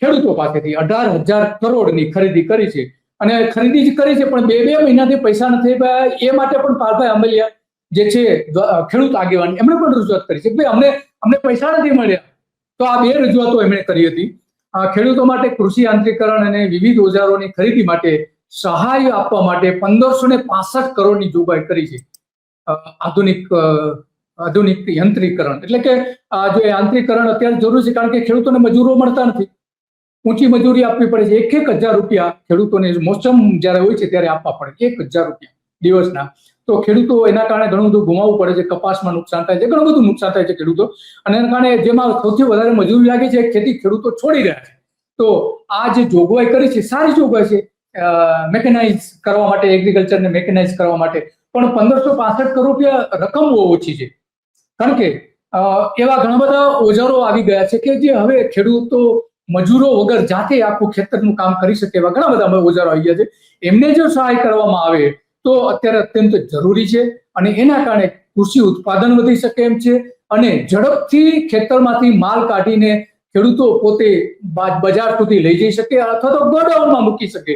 ખેડૂતો પાસેથી 18,000 કરોડની ખરીદી કરી છે. અને ખરીદી જ કરી છે, પણ 2 મહિનાથી પૈસા નથી આપ્યા. એ માટે પણ પાલભાઈ આંબલિયા જે છે ખેડૂત આગેવાન, એમણે પણ રજૂઆત કરી છે કે ભાઈ અમને પૈસા નથી મળ્યા. તો આ 2 રજૂઆતો એમણે કરી હતી. ખેડૂતો માટે કૃષિ યાંત્રિકરણ અને વિવિધ ઓજારોની ખરીદી માટે સહાય આપવા માટે 1565 કરોડની જોગવાઈ કરી છે. આધુનિક યંત્રીકરણ એટલે કે જો યાંત્રિકરણ અત્યારે જરૂરી છે, કારણ કે ખેડૂતોને મજૂરો મળતા નથી. ઊંચી મજૂરી આપવી પડે છે. 1,000 રૂપિયા ખેડૂતોને મોસમ જયારે હોય છે ત્યારે આપવા પડે, 1,000 રૂપિયા દિવસના. તો ખેડૂતો એના કારણે ઘણું બધું ગુમાવવું પડે છે. કપાસમાં નુકસાન થાય છે, ઘણું બધું નુકસાન થાય છે ખેડૂતો. અને એના કારણે જેમાં સૌથી વધારે મજૂરી લાગે છે ખેતી ખેડૂતો છોડી રહ્યા છે. તો આ જે જોગવાઈ કરી છે સારી જોગવાઈ છે મેકેનાઇઝ કરવા માટે, એગ્રીકલ્ચરને મેકેનાઇઝ કરવા માટે. પણ 1565 કરોડ રૂપિયા રકમ બહુ ઓછી છે. કારણ કે એવા ઘણા બધા ઓજારો આવી ગયા છે કે જે હવે ખેડૂતો મજૂરો વગર જાતે આખું ખેતરનું કામ કરી શકે એવા ઘણા બધા ઓજારો આવી ગયા છે. એમને જો સહાય કરવામાં આવે તો અત્યારે અત્યંત જરૂરી છે. અને એના કારણે કૃષિ ઉત્પાદન વધી શકે એમ છે. અને ઝડપથી ખેતરમાંથી માલ કાઢીને ખેડૂતો પોતે બજાર સુધી લઈ જઈ શકે અથવા તો ગોડાઉનમાં મૂકી શકે.